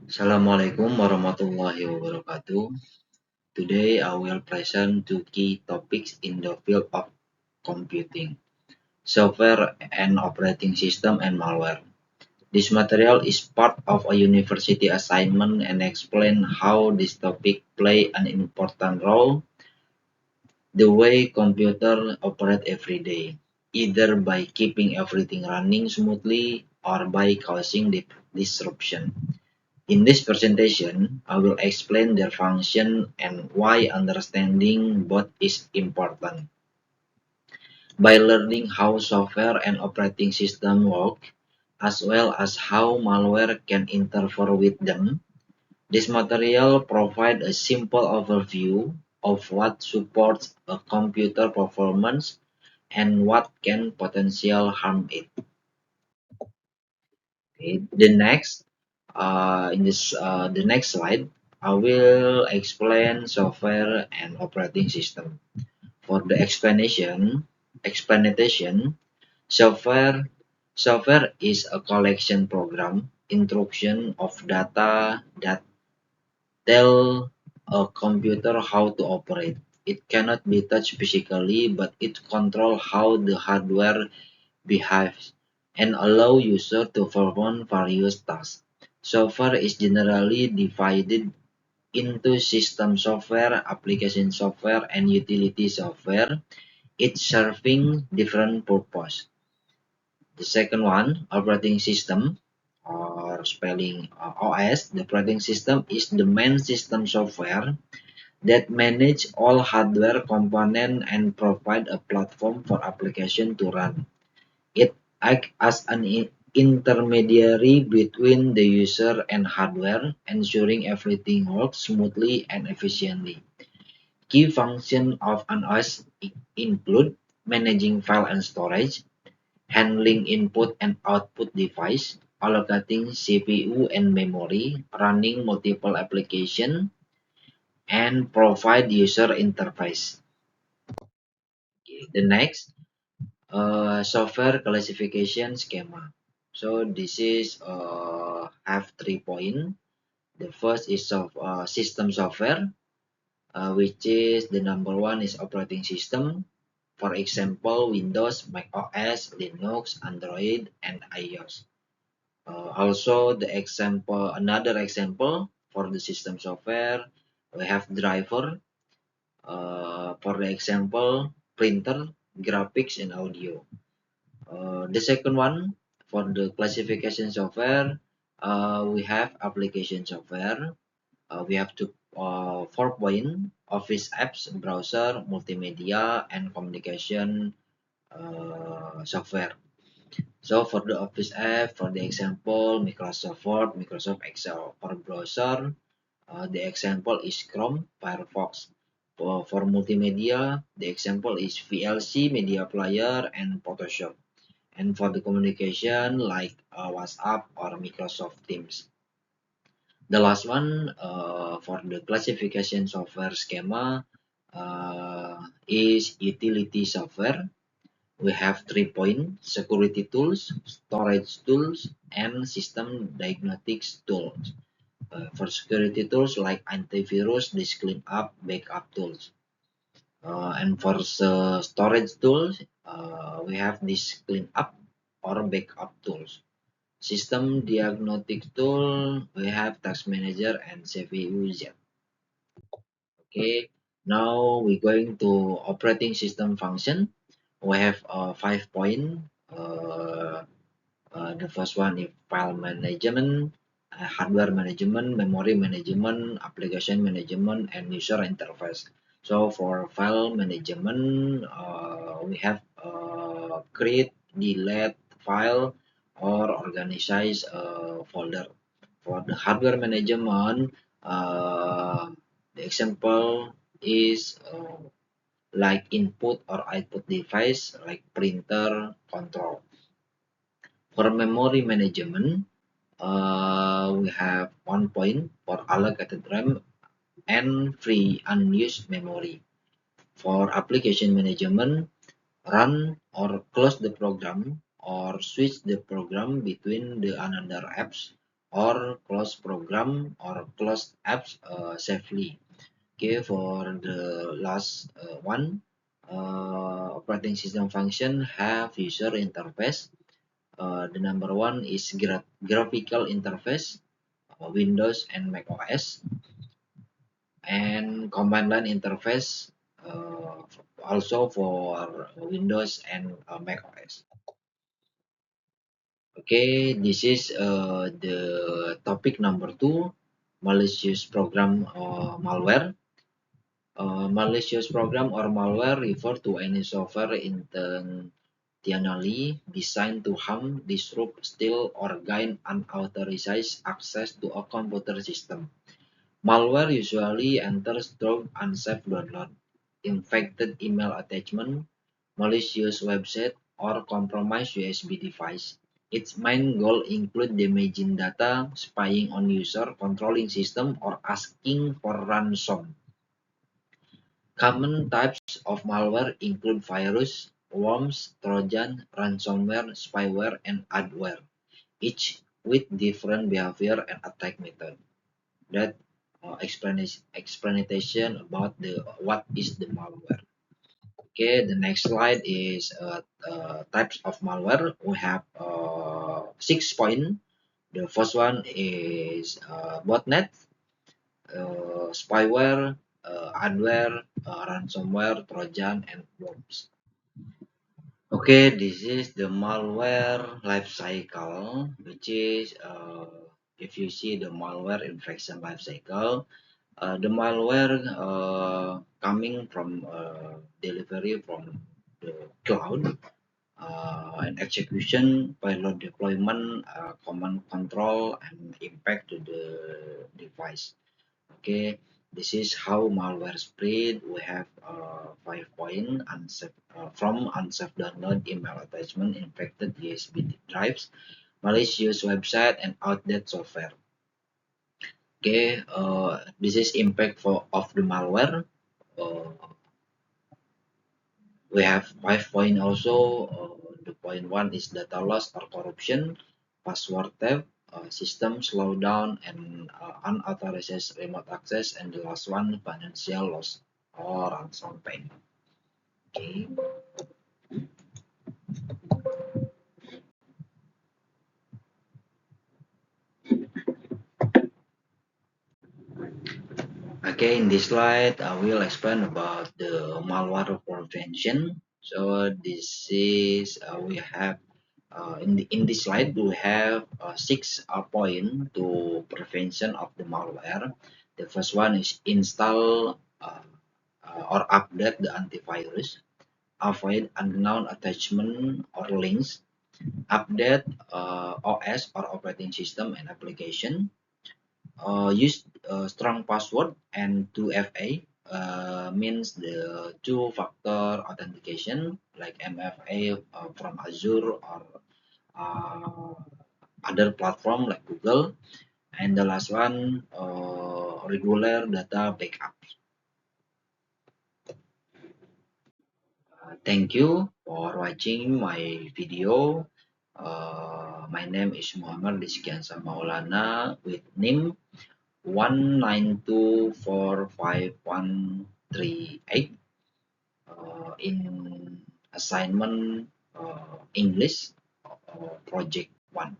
Assalamualaikum warahmatullahi wabarakatuh. Today I will present two key topics in the field of computing, software and operating system and malware. This material is part of a university assignment and explain how this topic play an important role the way computers operate every day, either by keeping everything running smoothly or by causing disruption. In this presentation, I will explain their function and why understanding both is important. By learning how software and operating system work, as well as how malware can interfere with them, this material provides a simple overview of what supports a computer performance and what can potentially harm it. Okay. The next slide, I will explain software and operating system. For the explanation, software software is a collection program instruction of data that tell a computer how to operate. It cannot be touched physically, but it controls how the hardware behaves and allow user to perform various tasks. Software is generally divided into system software, application software, and utility software, each serving different purpose. The second one, operating system, or spelling OS, the operating system is the main system software that manage all hardware components and provide a platform for application to run. It acts as an intermediary between the user and hardware, ensuring everything works smoothly and efficiently. Key functions of an OS include managing file and storage, handling input and output device, allocating CPU and memory, running multiple applications, and provide user interface. Okay, the next software classification schema. So this is have 3 points. The first is system software, which is the number one is operating system. For example, Windows, Mac OS, Linux, Android, and iOS. Also, another example for the system software, we have driver. For the example, printer, graphics, and audio. The second one, for the classification software, we have application software. We have 4 point, Office apps, browser, multimedia, and communication software. So for the Office app, for the example, Microsoft Word, Microsoft Excel. For browser, the example is Chrome, Firefox. For multimedia, the example is VLC, Media Player, and Photoshop. And for the communication, like WhatsApp or Microsoft Teams. The last one, for the classification software schema, is utility software. We have 3 points: security tools, storage tools, and system diagnostics tools. For security tools like antivirus, disk cleanup, backup tools. And for storage tools, we have disk cleanup or backup tools. System diagnostic tool, we have task manager and CPU-Z. Okay, now we're going to operating system function. We have 5 points. The first one is file management, hardware management, memory management, application management, and user interface. So for file management, we have create, delete file, or organize a folder. For the hardware management, the example is like input or output device like printer control. For memory management, we have 1 point for allocated RAM and free unused memory. For application management, run or close the program or switch the program between the another apps or close program or close apps safely. Okay, for the last one, operating system function have user interface. The number one is graphical interface, Windows and Mac OS, and command line interface uh, also for Windows and Mac OS. Okay, this is the topic number two, malicious program or malware. Malicious program or malware refer to any software intentionally designed to harm, disrupt, steal, or gain unauthorized access to a computer system. Malware usually enters through unsafe download, infected email attachment, malicious website, or compromised USB device. Its main goal include damaging data, spying on user, controlling system, or asking for ransom. Common types of malware include virus, worms, trojan, ransomware, spyware, and adware, each with different behavior and attack method. That explanation about the what is the malware. Okay, the next slide is types of malware. We have 6 points. The first one is botnet, spyware, adware, ransomware, trojan, and worms. Okay, this is the malware life cycle, which is if you see the malware infection life cycle, the malware coming from delivery from the cloud and execution, payload deployment, command control, and impact to the device. Okay, this is how malware spread. We have 5 point unsafe, from unsafe download, email attachment, infected USB drives, malicious website, and outdated software. Okay, this is impact of the malware. Uh, we have 5 point also. The point one is data loss or corruption, password theft, system slowdown, and unauthorized remote access. And the last one, financial loss or ransom payment. Okay. Okay, in this slide, I will explain about the malware prevention. So this is we have in this slide we have 6 point to prevention of the malware. The first one is install or update the antivirus, avoid unknown attachment or links, update OS or operating system and application, use strong password and 2FA means the two-factor authentication like MFA from Azure or uh, other platform like Google. And the last one, regular data backup. Thank you for watching my video. My name is Muhammad Rizkiansa Maulana with NIM 192451138 in assignment English project 1.